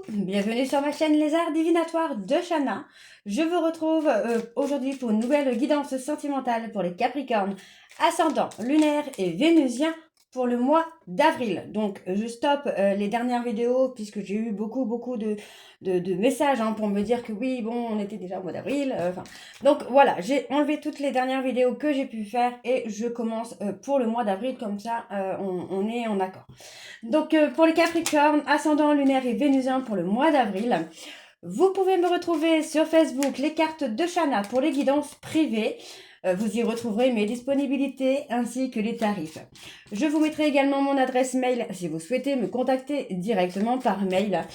bienvenue sur ma chaîne Les Arts Divinatoires de Shana. Je vous retrouve aujourd'hui pour une nouvelle guidance sentimentale pour les Capricornes, ascendant lunaire et vénusien pour le mois d'avril. Donc je stoppe les dernières vidéos puisque j'ai eu beaucoup de messages pour me dire que oui, bon, on était déjà au mois d'avril. Donc voilà, j'ai enlevé toutes les dernières vidéos que j'ai pu faire et je commence pour le mois d'avril, comme ça on est en accord. Donc pour les Capricornes, ascendant lunaire et vénusien pour le mois d'avril, vous pouvez me retrouver sur Facebook, les cartes de Shana pour les guidances privées. Vous y retrouverez mes disponibilités ainsi que les tarifs. Je vous mettrai également mon adresse mail si vous souhaitez me contacter directement par mail,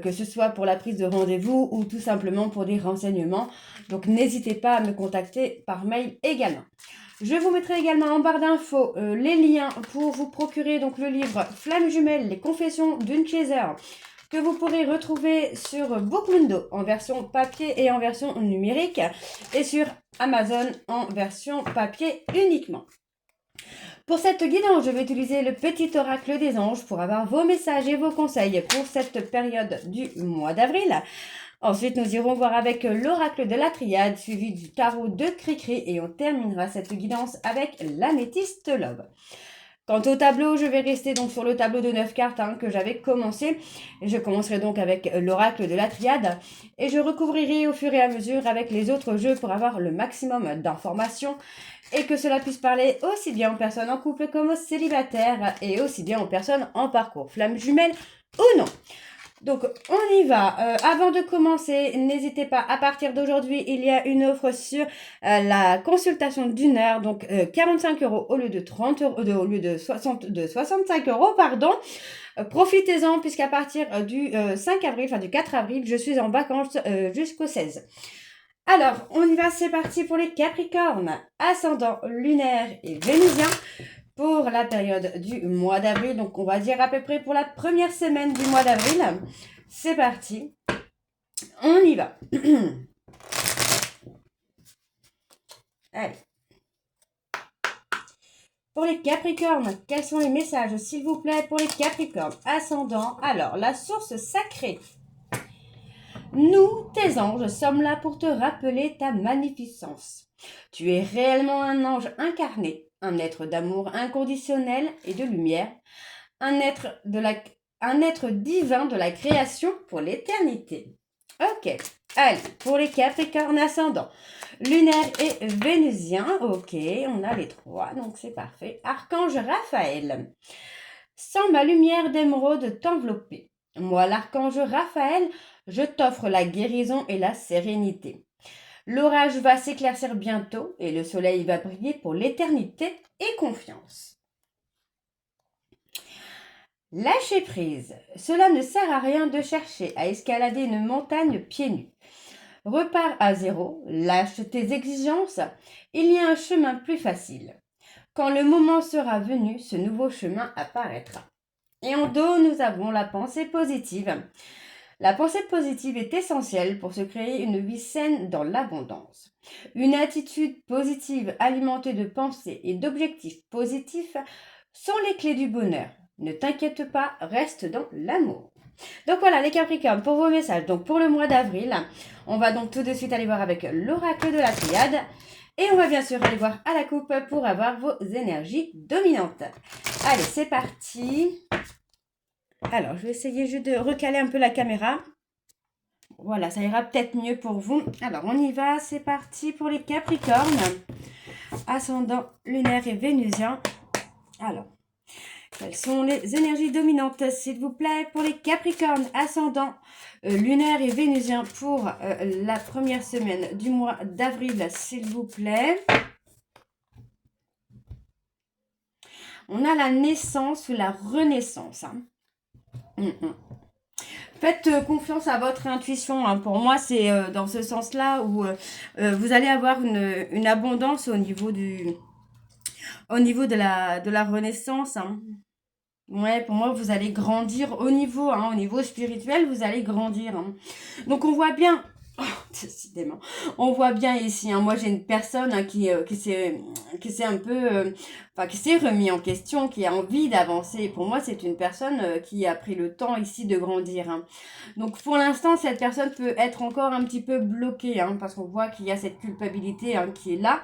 que ce soit pour la prise de rendez-vous ou tout simplement pour des renseignements. Donc n'hésitez pas à me contacter par mail également. Je vous mettrai également en barre d'infos les liens pour vous procurer donc le livre Flamme jumelle, les confessions d'une chaser, que vous pourrez retrouver sur Bookmundo en version papier et en version numérique et sur Amazon en version papier uniquement. Pour cette guidance, je vais utiliser le petit oracle des anges pour avoir vos messages et vos conseils pour cette période du mois d'avril. Ensuite, nous irons voir avec l'oracle de la triade, suivi du tarot de Cricri, et on terminera cette guidance avec l'améthyste love. Quant au tableau, je vais rester donc sur le tableau de 9 cartes que j'avais commencé. Je commencerai donc avec l'oracle de la triade et je recouvrirai au fur et à mesure avec les autres jeux pour avoir le maximum d'informations et que cela puisse parler aussi bien aux personnes en couple comme aux célibataires et aussi bien aux personnes en parcours flamme jumelle ou non. Donc, on y va. Avant de commencer, n'hésitez pas, à partir d'aujourd'hui, il y a une offre sur la consultation d'1 heure, donc 45 € au lieu de 30 euros, au lieu de 65 €, pardon. Profitez-en, puisqu'à partir du 5 avril, enfin du 4 avril, je suis en vacances jusqu'au 16. Alors, on y va, c'est parti pour les Capricornes, ascendant lunaire et vénusien. Pour la période du mois d'avril, donc on va dire à peu près pour la première semaine du mois d'avril. C'est parti, on y va. Allez. Pour les Capricornes, quels sont les messages, s'il vous plaît, pour les Capricornes ascendants? Alors, la source sacrée. Nous, tes anges, sommes là pour te rappeler ta magnificence. Tu es réellement un ange incarné, un être d'amour inconditionnel et de lumière, un être divin de la création pour l'éternité. Ok, allez, pour les Capricornes ascendants, lunaire et vénusien, ok, on a les trois, donc c'est parfait. Archange Raphaël, sans ma lumière d'émeraude t'envelopper. Moi, l'archange Raphaël, je t'offre la guérison et la sérénité. L'orage va s'éclaircir bientôt et le soleil va briller pour l'éternité et confiance. Lâcher prise. Cela ne sert à rien de chercher à escalader une montagne pieds nus. Repars à zéro, lâche tes exigences, il y a un chemin plus facile. Quand le moment sera venu, ce nouveau chemin apparaîtra. Et en dos, nous avons la pensée positive. La pensée positive est essentielle pour se créer une vie saine dans l'abondance. Une attitude positive alimentée de pensées et d'objectifs positifs sont les clés du bonheur. Ne t'inquiète pas, reste dans l'amour. Donc voilà les Capricornes pour vos messages. Donc pour le mois d'avril, on va donc tout de suite aller voir avec l'oracle de la triade. Et on va bien sûr aller voir à la coupe pour avoir vos énergies dominantes. Allez, c'est parti. Alors, je vais essayer juste de recaler un peu la caméra. Voilà, ça ira peut-être mieux pour vous. Alors, on y va. C'est parti pour les Capricornes. Ascendant lunaire et vénusien. Alors, quelles sont les énergies dominantes, s'il vous plaît, pour les Capricornes ascendant lunaire et vénusien pour la première semaine du mois d'avril, s'il vous plaît. On a la naissance ou la renaissance. Faites confiance à votre intuition. Pour moi, c'est dans ce sens-là où vous allez avoir une abondance au niveau de la renaissance. Ouais, pour moi, vous allez grandir au niveau spirituel, vous allez grandir. Donc, on voit bien Décidément. On voit bien ici, moi j'ai une personne qui s'est un peu, qui s'est remis en question, qui a envie d'avancer. Pour moi, c'est une personne qui a pris le temps ici de grandir. Donc pour l'instant, cette personne peut être encore un petit peu bloquée, parce qu'on voit qu'il y a cette culpabilité qui est là.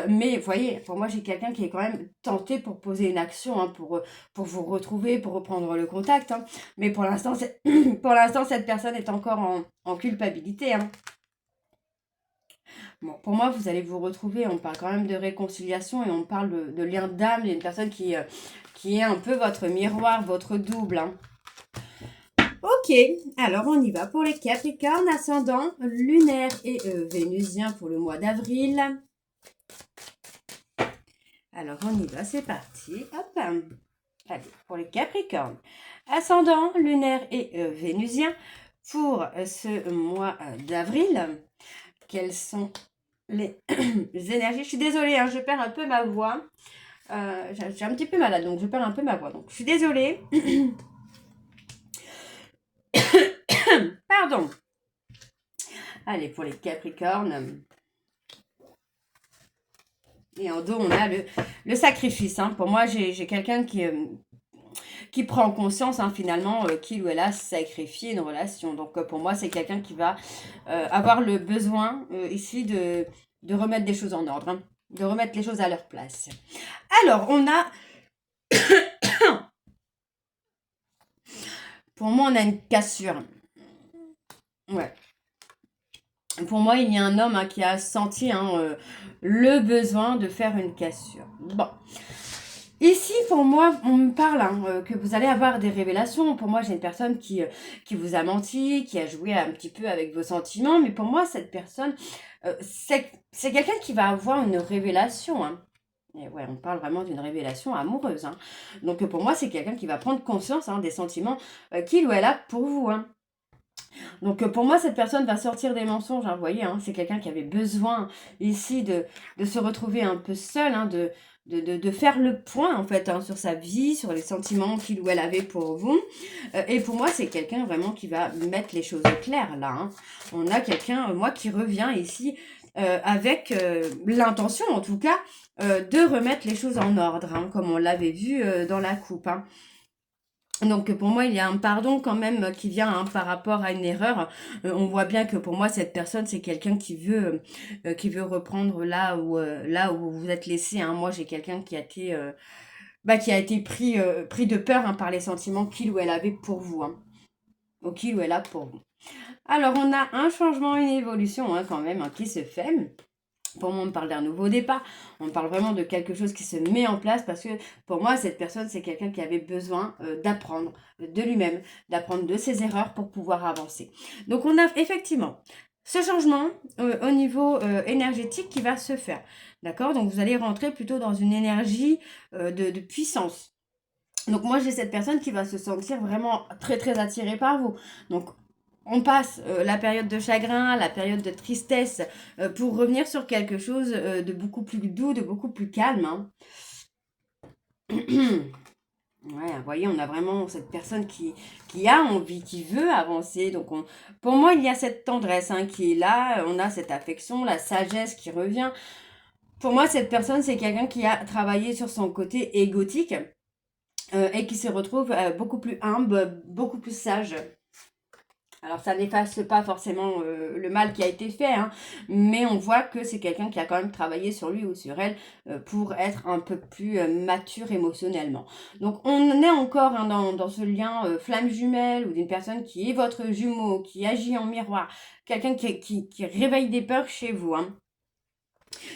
Mais vous voyez, pour moi, j'ai quelqu'un qui est quand même tenté pour poser une action, pour vous retrouver, pour reprendre le contact. Mais pour l'instant, pour l'instant, cette personne est encore en culpabilité. Bon, pour moi, vous allez vous retrouver, on parle quand même de réconciliation et on parle de lien d'âme. Il y a une personne qui est un peu votre miroir, votre double. Ok, alors on y va pour les Capricornes, ascendant lunaire et vénusien pour le mois d'avril. Alors on y va, c'est parti. Hop. Allez, pour les Capricornes, ascendant lunaire et vénusien pour ce mois d'avril. Quelles sont les énergies? Je suis désolée, je perds un peu ma voix. J'ai un petit peu malade, donc je perds un peu ma voix. Donc je suis désolée. Pardon. Allez, pour les Capricornes. Et en dos, on a le sacrifice. Pour moi, j'ai quelqu'un qui prend conscience finalement qu'il ou elle a sacrifié une relation. Donc pour moi, c'est quelqu'un qui va avoir le besoin ici de remettre des choses en ordre, de remettre les choses à leur place. Alors, on a... Pour moi, on a une cassure. Ouais. Pour moi, il y a un homme qui a senti le besoin de faire une cassure. Bon. Ici, pour moi, on me parle que vous allez avoir des révélations. Pour moi, j'ai une personne qui vous a menti, qui a joué un petit peu avec vos sentiments. Mais pour moi, cette personne, c'est quelqu'un qui va avoir une révélation. Et ouais, on parle vraiment d'une révélation amoureuse. Donc, pour moi, c'est quelqu'un qui va prendre conscience des sentiments qu'il ou elle a pour vous. Donc, pour moi, cette personne va sortir des mensonges. Vous voyez, c'est quelqu'un qui avait besoin ici de se retrouver un peu seul, de faire le point en fait sur sa vie, sur les sentiments qu'il ou elle avait pour vous. Et pour moi, c'est quelqu'un vraiment qui va mettre les choses claires là. On a quelqu'un, moi, qui revient ici avec l'intention en tout cas de remettre les choses en ordre, comme on l'avait vu dans la coupe. Donc pour moi, il y a un pardon quand même qui vient par rapport à une erreur. On voit bien que pour moi, cette personne, c'est quelqu'un qui veut reprendre là où vous êtes laissé. Moi, j'ai quelqu'un qui a été pris de peur par les sentiments qu'il ou elle avait pour vous. Ou qu'il ou elle a pour vous. Alors, on a un changement, une évolution quand même qui se fait. Pour moi, on parle d'un nouveau départ. On parle vraiment de quelque chose qui se met en place parce que pour moi, cette personne, c'est quelqu'un qui avait besoin d'apprendre de lui-même, d'apprendre de ses erreurs pour pouvoir avancer. Donc, on a effectivement ce changement au niveau énergétique qui va se faire. D'accord? Donc, vous allez rentrer plutôt dans une énergie de puissance. Donc, moi, j'ai cette personne qui va se sentir vraiment très, très attirée par vous. Donc, on passe la période de chagrin, la période de tristesse pour revenir sur quelque chose de beaucoup plus doux, de beaucoup plus calme. Ouais, vous voyez, on a vraiment cette personne qui a envie, qui veut avancer. Donc, pour moi, il y a cette tendresse qui est là. On a cette affection, la sagesse qui revient. Pour moi, cette personne, c'est quelqu'un qui a travaillé sur son côté égotique et qui se retrouve beaucoup plus humble, beaucoup plus sage. Alors, ça n'efface pas forcément le mal qui a été fait, mais on voit que c'est quelqu'un qui a quand même travaillé sur lui ou sur elle pour être un peu plus mature émotionnellement. Donc, on est encore dans ce lien flamme jumelle ou d'une personne qui est votre jumeau, qui agit en miroir, quelqu'un qui réveille des peurs chez vous.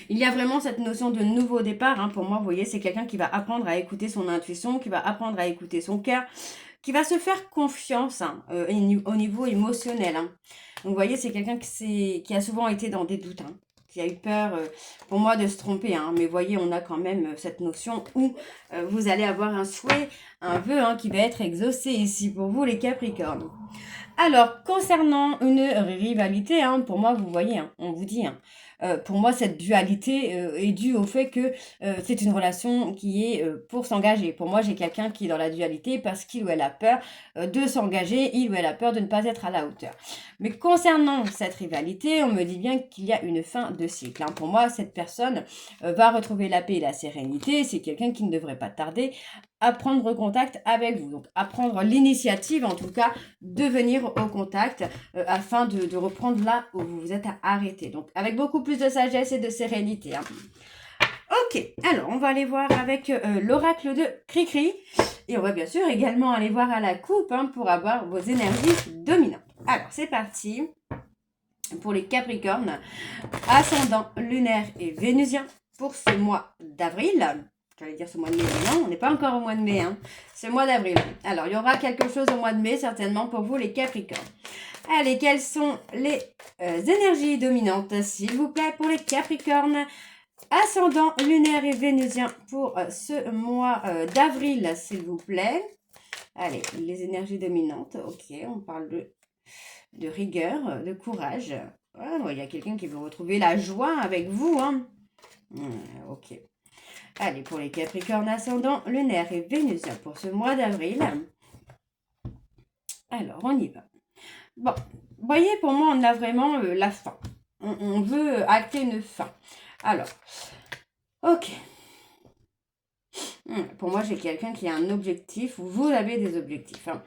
Il y a vraiment cette notion de nouveau départ. Pour moi, vous voyez, c'est quelqu'un qui va apprendre à écouter son intuition, qui va apprendre à écouter son cœur, qui va se faire confiance au niveau émotionnel. Donc, vous voyez, c'est quelqu'un qui a souvent été dans des doutes, qui a eu peur, pour moi, de se tromper. Mais vous voyez, on a quand même cette notion où vous allez avoir un souhait, un vœu qui va être exaucé ici pour vous, les Capricornes. Alors, concernant une rivalité, pour moi, vous voyez, on vous dit, Pour moi, cette dualité est due au fait que c'est une relation qui est pour s'engager. Pour moi, j'ai quelqu'un qui est dans la dualité parce qu'il ou elle a peur de s'engager, il ou elle a peur de ne pas être à la hauteur. Mais concernant cette rivalité, on me dit bien qu'il y a une fin de cycle, hein. Pour moi, cette personne va retrouver la paix et la sérénité. C'est quelqu'un qui ne devrait pas tarder à prendre contact avec vous. Donc, à prendre l'initiative, en tout cas, de venir au contact afin de reprendre là où vous vous êtes arrêté. Donc, avec beaucoup plus de sagesse et de sérénité, hein. Ok, alors on va aller voir avec l'oracle de Cricri. Et on va bien sûr également aller voir à la coupe hein, pour avoir vos énergies dominantes. Alors, c'est parti pour les Capricornes, ascendant lunaire et vénusien pour ce mois d'avril. J'allais dire ce mois de mai, mais non, on n'est pas encore au mois de mai, hein. Ce mois d'avril. Alors, il y aura quelque chose au mois de mai, certainement pour vous, les Capricornes. Allez, quelles sont les énergies dominantes, s'il vous plaît, pour les Capricornes, ascendant lunaire et vénusien pour ce mois d'avril, s'il vous plaît. Allez, les énergies dominantes, ok, on parle de rigueur, de courage. Ah, il y a quelqu'un qui veut retrouver la joie avec vous, hein. Ok. Allez, pour les Capricornes ascendant lunaire et vénusien pour ce mois d'avril. Alors, on y va. Bon, vous voyez, pour moi, on a vraiment la fin. On veut acter une fin. Alors, ok. Pour moi, j'ai quelqu'un qui a un objectif, ou vous avez des objectifs, hein.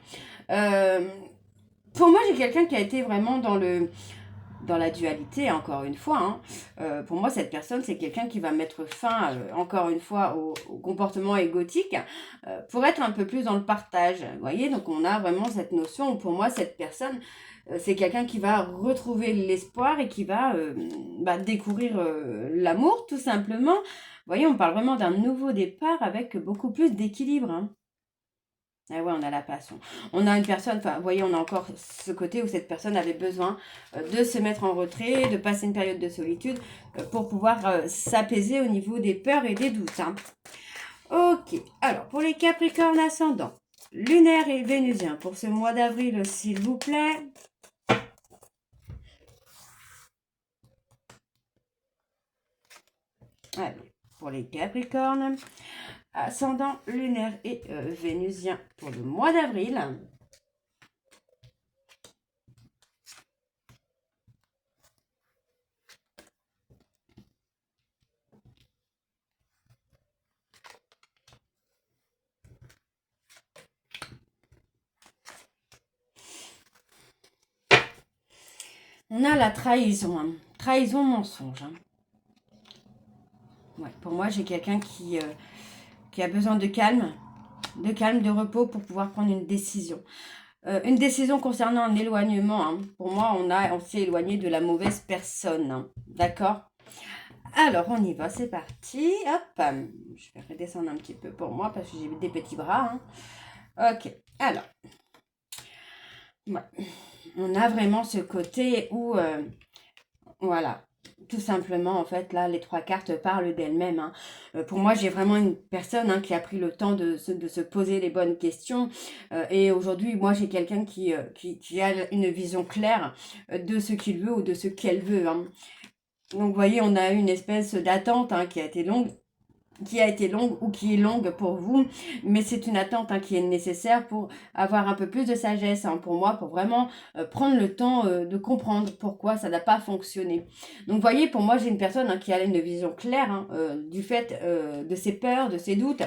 Pour moi, j'ai quelqu'un qui a été vraiment dans la dualité, encore une fois, hein. Pour moi, cette personne, c'est quelqu'un qui va mettre fin, encore une fois, au comportement égotique pour être un peu plus dans le partage. Vous voyez, donc on a vraiment cette notion où pour moi, cette personne, c'est quelqu'un qui va retrouver l'espoir et qui va découvrir l'amour, tout simplement. Vous voyez, on parle vraiment d'un nouveau départ avec beaucoup plus d'équilibre, hein. Ah ouais, on a la passion. On a une personne, enfin, vous voyez, on a encore ce côté où cette personne avait besoin de se mettre en retrait, de passer une période de solitude pour pouvoir s'apaiser au niveau des peurs et des doutes, hein. Ok, alors pour les Capricornes ascendants, lunaire et vénusien pour ce mois d'avril, s'il vous plaît. Allez, pour les Capricornes, ascendant lunaire et vénusien pour le mois d'avril. On a la trahison, hein. Trahison, mensonge, hein. Ouais, pour moi, j'ai quelqu'un qui a besoin de calme, de repos pour pouvoir prendre une décision. Une décision concernant un éloignement, hein. Pour moi, on s'est éloigné de la mauvaise personne, hein. D'accord? Alors, on y va, c'est parti. Hop, je vais redescendre un petit peu pour moi parce que j'ai des petits bras, hein. Ok, alors. Ouais. On a vraiment ce côté où, voilà, tout simplement, en fait, là, les trois cartes parlent d'elles-mêmes, hein. Pour moi, j'ai vraiment une personne hein, qui a pris le temps de se poser les bonnes questions. Et aujourd'hui, moi, j'ai quelqu'un qui a une vision claire de ce qu'il veut ou de ce qu'elle veut, hein. Donc, vous voyez, on a une espèce d'attente hein, qui a été longue ou qui est longue pour vous, mais c'est une attente hein, qui est nécessaire pour avoir un peu plus de sagesse hein, pour moi, pour vraiment prendre le temps de comprendre pourquoi ça n'a pas fonctionné. Donc vous voyez, pour moi, j'ai une personne hein, qui a une vision claire hein, du fait de ses peurs, de ses doutes,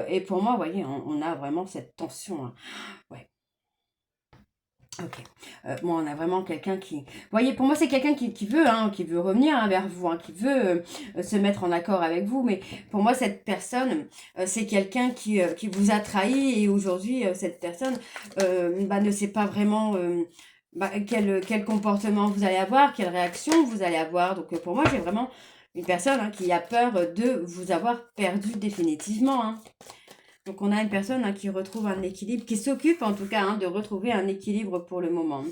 et pour moi, vous voyez, on a vraiment cette tension, hein. Ouais. Ok. Moi, on a vraiment quelqu'un qui... Vous voyez, pour moi, c'est quelqu'un qui veut, hein, qui veut revenir hein, vers vous, hein, qui veut se mettre en accord avec vous. Mais pour moi, cette personne, c'est quelqu'un qui vous a trahi. Et aujourd'hui, cette personne ne sait pas vraiment quel comportement vous allez avoir, quelle réaction vous allez avoir. Donc, pour moi, j'ai vraiment une personne hein, qui a peur de vous avoir perdu définitivement, hein. Donc, on a une personne hein, qui retrouve un équilibre, qui s'occupe en tout cas hein, de retrouver un équilibre pour le moment.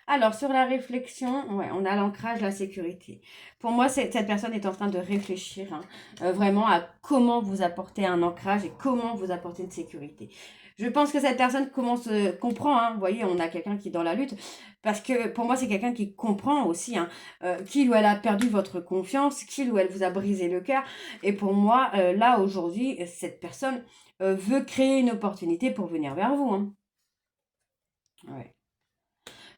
Alors, sur la réflexion, ouais, on a l'ancrage, la sécurité. Pour moi, cette personne est en train de réfléchir hein, vraiment à comment vous apporter un ancrage et comment vous apporter une sécurité. Je pense que cette personne comprend, hein, vous voyez, on a quelqu'un qui est dans la lutte, parce que pour moi, c'est quelqu'un qui comprend aussi, hein, qu'il ou elle a perdu votre confiance, qu'il ou elle vous a brisé le cœur. Et pour moi, là, aujourd'hui, cette personne veut créer une opportunité pour venir vers vous. Hein. Ouais.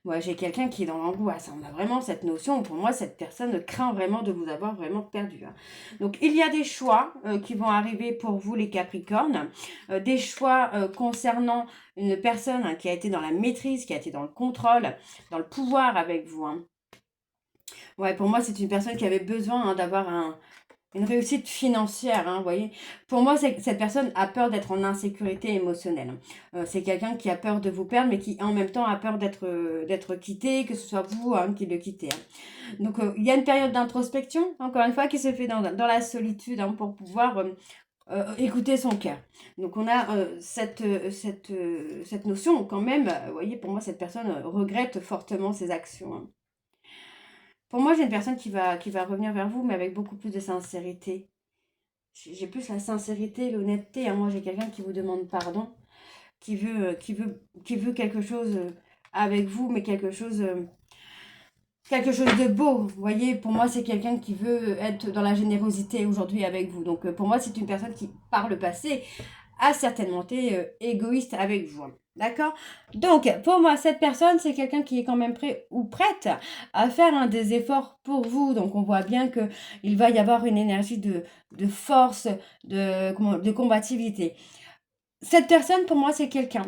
Ouais, j'ai quelqu'un qui est dans l'angoisse. On a vraiment cette notion. Pour moi, cette personne craint vraiment de vous avoir vraiment perdu. Hein. Donc, il y a des choix qui vont arriver pour vous, les Capricornes. Des choix concernant une personne hein, qui a été dans la maîtrise, qui a été dans le contrôle, dans le pouvoir avec vous. Hein. Ouais, pour moi, c'est une personne qui avait besoin hein, d'avoir une réussite financière, hein, vous voyez. Pour moi, cette personne a peur d'être en insécurité émotionnelle. C'est quelqu'un qui a peur de vous perdre, mais qui en même temps a peur d'être quitté, que ce soit vous hein, qui le quittez. Hein. Donc, il y a une période d'introspection, encore une fois, qui se fait dans la solitude hein, pour pouvoir écouter son cœur. Donc, on a cette notion quand même, vous voyez, pour moi, cette personne regrette fortement ses actions. Hein. Pour moi, j'ai une personne qui va revenir vers vous, mais avec beaucoup plus de sincérité. J'ai plus la sincérité, l'honnêteté. Hein. Moi, j'ai quelqu'un qui vous demande pardon, qui veut quelque chose avec vous, mais quelque chose de beau. Vous voyez, pour moi, c'est quelqu'un qui veut être dans la générosité aujourd'hui avec vous. Donc, pour moi, c'est une personne qui, par le passé, a certainement été égoïste avec vous. D'accord. Donc, pour moi, cette personne, c'est quelqu'un qui est quand même prêt ou prête à faire hein, des efforts pour vous. Donc, on voit bien qu'il va y avoir une énergie de force, de combativité. Cette personne, pour moi, c'est quelqu'un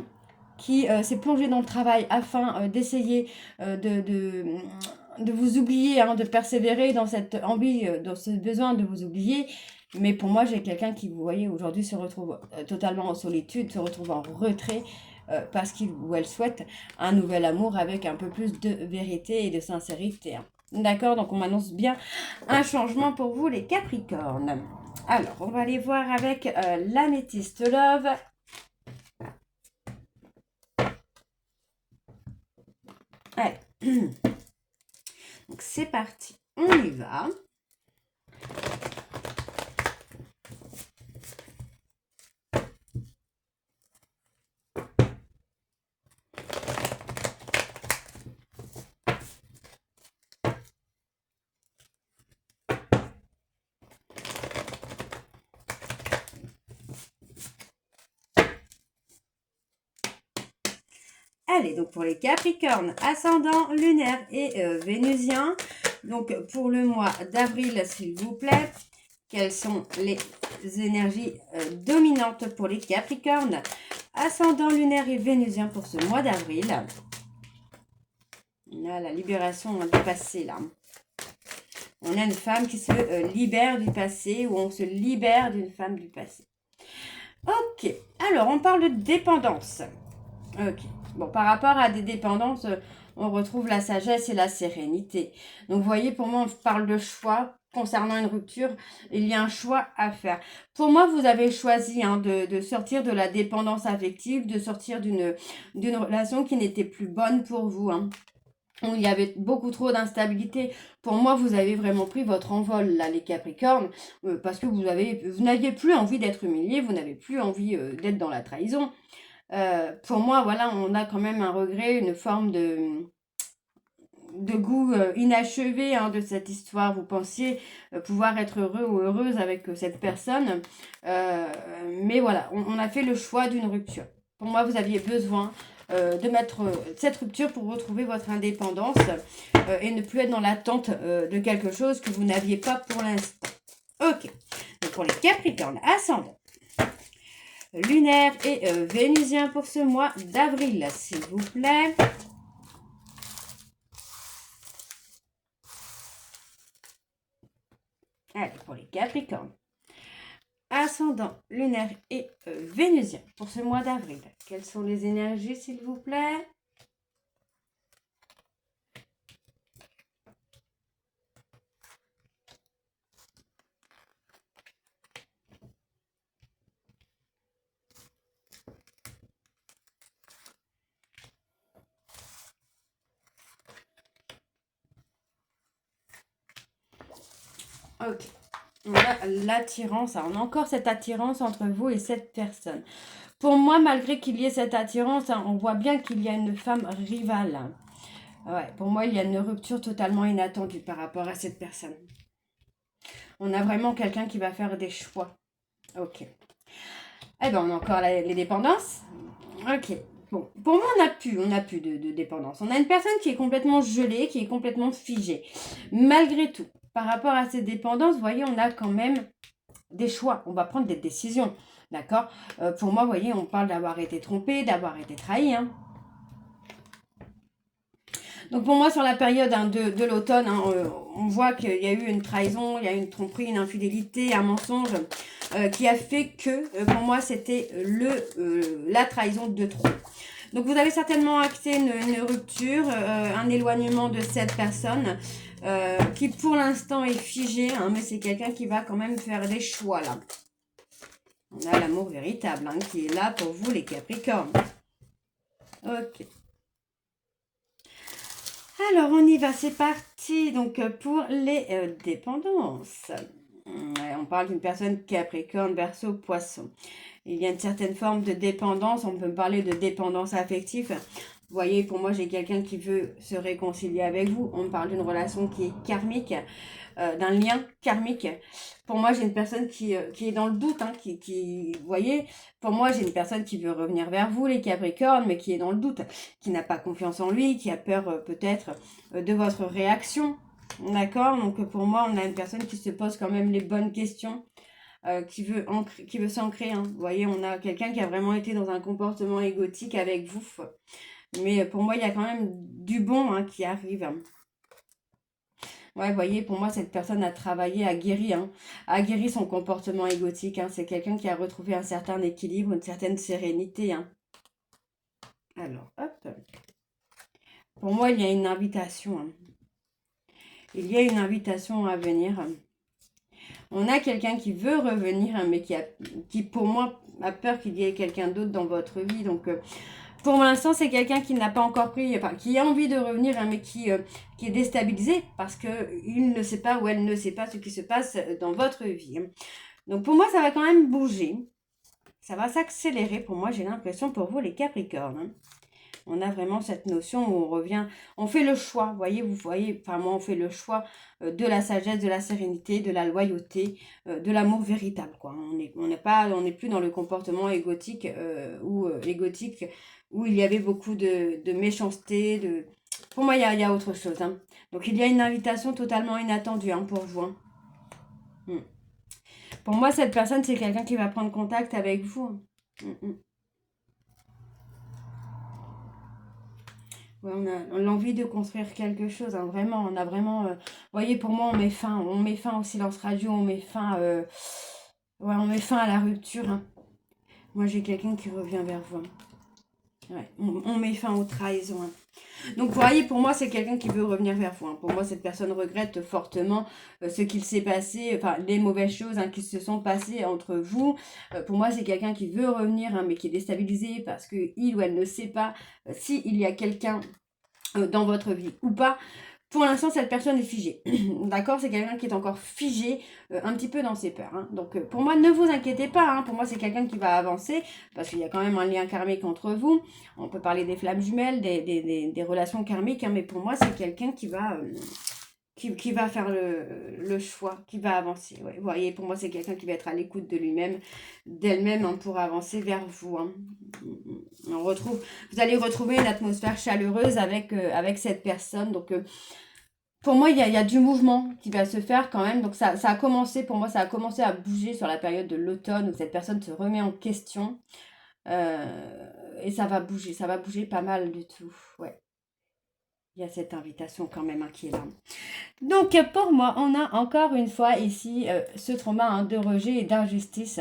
qui s'est plongé dans le travail afin d'essayer de vous oublier, hein, de persévérer dans cette envie, dans ce besoin de vous oublier. Mais pour moi, j'ai quelqu'un qui, vous voyez, aujourd'hui se retrouve totalement en solitude, se retrouve en retrait parce qu'il ou elle souhaite un nouvel amour avec un peu plus de vérité et de sincérité. Hein. D'accord, donc on m'annonce bien un changement pour vous, les Capricornes. Alors, on va aller voir avec l'améthyste love. Allez, donc c'est parti, on y va. Allez, donc pour les Capricornes, ascendant, lunaire et vénusien. Donc pour le mois d'avril, s'il vous plaît, quelles sont les énergies dominantes pour les Capricornes, ascendant, lunaire et vénusien pour ce mois d'avril. On a la libération du passé là. On a une femme qui se libère du passé ou on se libère d'une femme du passé. Ok, alors on parle de dépendance. Ok. Bon, par rapport à des dépendances, on retrouve la sagesse et la sérénité. Donc, vous voyez, pour moi, on parle de choix concernant une rupture. Il y a un choix à faire. Pour moi, vous avez choisi hein, de sortir de la dépendance affective, de sortir d'une relation qui n'était plus bonne pour vous. Hein. Où il y avait beaucoup trop d'instabilité. Pour moi, vous avez vraiment pris votre envol, là, les Capricornes, parce que vous n'aviez plus envie d'être humilié, vous n'avez plus envie d'être dans la trahison. Pour moi, voilà, on a quand même un regret, une forme de goût inachevé hein, de cette histoire. Vous pensiez pouvoir être heureux ou heureuse avec cette personne. Mais voilà, on a fait le choix d'une rupture. Pour moi, vous aviez besoin de mettre cette rupture pour retrouver votre indépendance et ne plus être dans l'attente de quelque chose que vous n'aviez pas pour l'instant. Ok, donc pour les Capricornes ascendants, lunaire et vénusien pour ce mois d'avril, s'il vous plaît. Allez, pour les Capricornes, ascendant, lunaire et vénusien pour ce mois d'avril. Quelles sont les énergies, s'il vous plaît? Ok. On a l'attirance, on a encore cette attirance entre vous et cette personne. Pour moi, malgré qu'il y ait cette attirance, hein, on voit bien qu'il y a une femme rivale. Hein. Ouais, pour moi, il y a une rupture totalement inattendue par rapport à cette personne. On a vraiment quelqu'un qui va faire des choix. Ok. Eh ben, on a encore les dépendances. Ok. Bon, pour moi, on n'a plus de dépendance. On a une personne qui est complètement gelée, qui est complètement figée. Malgré tout, par rapport à ces dépendances, vous voyez, on a quand même des choix. On va prendre des décisions. D'accord. Pour moi, vous voyez, on parle d'avoir été trompé, d'avoir été trahi. Hein. Donc pour moi, sur la période hein, de l'automne, hein, on voit qu'il y a eu une trahison, il y a eu une tromperie, une infidélité, un mensonge qui a fait que, pour moi, c'était la trahison de trop. Donc vous avez certainement acté une rupture, un éloignement de cette personne qui pour l'instant est figée, hein, mais c'est quelqu'un qui va quand même faire des choix là. On a l'amour véritable hein, qui est là pour vous les Capricornes. Ok. Alors, on y va, c'est parti. Donc, pour les dépendances. Ouais, on parle d'une personne Capricorne, Verseau, Poisson. Il y a une certaine forme de dépendance. On peut parler de dépendance affective. Vous voyez, pour moi, j'ai quelqu'un qui veut se réconcilier avec vous. On parle d'une relation qui est karmique, d'un lien karmique. Pour moi, j'ai une personne qui est dans le doute. Hein, vous voyez, pour moi, j'ai une personne qui veut revenir vers vous, les Capricornes, mais qui est dans le doute, qui n'a pas confiance en lui, qui a peur peut-être de votre réaction. D'accord. Donc, pour moi, on a une personne qui se pose quand même les bonnes questions. Qui veut s'ancrer. Hein. Vous voyez, on a quelqu'un qui a vraiment été dans un comportement égotique avec vous. Mais pour moi, il y a quand même du bon hein, qui arrive. Ouais, vous voyez, pour moi, cette personne a travaillé, a guéri son comportement égotique. Hein. C'est quelqu'un qui a retrouvé un certain équilibre, une certaine sérénité. Hein. Alors, hop. Pour moi, il y a une invitation. Hein. Il y a une invitation à venir. On a quelqu'un qui veut revenir, hein, mais qui, pour moi, a peur qu'il y ait quelqu'un d'autre dans votre vie. Donc, pour l'instant, c'est quelqu'un qui n'a pas encore pris, enfin, qui a envie de revenir, hein, mais qui est déstabilisé parce qu'il ne sait pas ou elle ne sait pas ce qui se passe dans votre vie. Hein. Donc, pour moi, ça va quand même bouger. Ça va s'accélérer. Pour moi, j'ai l'impression pour vous, les Capricornes. Hein. On a vraiment cette notion où on revient, on fait le choix, vous voyez, enfin moi on fait le choix de la sagesse, de la sérénité, de la loyauté, de l'amour véritable, quoi. On n'est plus dans le comportement égotique où il y avait beaucoup de méchanceté, Pour moi, il y a autre chose, hein. Donc il y a une invitation totalement inattendue hein, pour vous. Hein. Pour moi, cette personne, c'est quelqu'un qui va prendre contact avec vous. Hein. Ouais, on a l'envie de construire quelque chose, hein, vraiment, on a vraiment... vous voyez, pour moi, on met fin au silence radio, on met fin à la rupture. Hein. Moi, j'ai quelqu'un qui revient vers vous. Hein. Ouais, on met fin aux trahisons. Hein. Donc, vous voyez, pour moi, c'est quelqu'un qui veut revenir vers vous. Hein. Pour moi, cette personne regrette fortement ce qu'il s'est passé, enfin, les mauvaises choses hein, qui se sont passées entre vous. Pour moi, c'est quelqu'un qui veut revenir, hein, mais qui est déstabilisé parce qu'il ou elle ne sait pas s'il y a quelqu'un dans votre vie ou pas. Pour l'instant, cette personne est figée. D'accord. C'est quelqu'un qui est encore figé un petit peu dans ses peurs. Hein. Donc, pour moi, ne vous inquiétez pas. Hein. Pour moi, c'est quelqu'un qui va avancer parce qu'il y a quand même un lien karmique entre vous. On peut parler des flammes jumelles, des relations karmiques. Hein, mais pour moi, c'est quelqu'un qui va faire le choix, qui va avancer. Ouais. Vous voyez, pour moi, c'est quelqu'un qui va être à l'écoute de lui-même, d'elle-même hein, pour avancer vers vous. Hein. Vous allez retrouver une atmosphère chaleureuse avec cette personne. Donc, pour moi, il y a du mouvement qui va se faire quand même. Donc, ça a commencé, pour moi, ça a commencé à bouger sur la période de l'automne où cette personne se remet en question. Et ça va bouger pas mal du tout. Ouais. Il y a cette invitation quand même hein, qui est là. Donc pour moi, on a encore une fois ici ce trauma hein, de rejet et d'injustice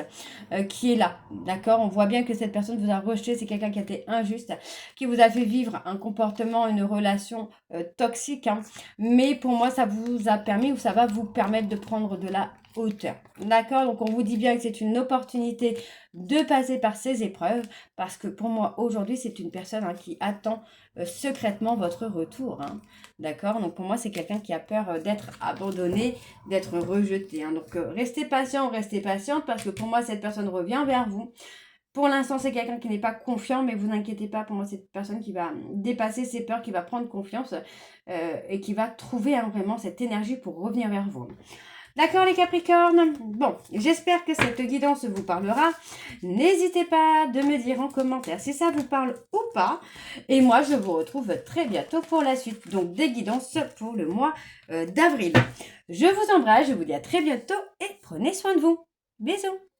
qui est là. D'accord. On voit bien que cette personne vous a rejeté, c'est quelqu'un qui a été injuste, qui vous a fait vivre un comportement, une relation toxique. Hein. Mais pour moi, ça vous a permis ou ça va vous permettre de prendre de la hauteur. D'accord. Donc on vous dit bien que c'est une opportunité de passer par ces épreuves parce que pour moi, aujourd'hui, c'est une personne hein, qui attend secrètement votre retour. Hein. D'accord. Donc pour moi, c'est quelqu'un qui a peur d'être abandonné, d'être rejeté. Hein. Donc restez patient, restez patiente parce que pour moi, cette personne revient vers vous. Pour l'instant, c'est quelqu'un qui n'est pas confiant, mais vous inquiétez pas, pour moi, c'est une personne qui va dépasser ses peurs, qui va prendre confiance et qui va trouver vraiment cette énergie pour revenir vers vous. D'accord les Capricornes? Bon, j'espère que cette guidance vous parlera. N'hésitez pas de me dire en commentaire si ça vous parle ou pas. Et moi, je vous retrouve très bientôt pour la suite. Donc, des guidances pour le mois d'avril. Je vous embrasse, je vous dis à très bientôt et prenez soin de vous. Bisous!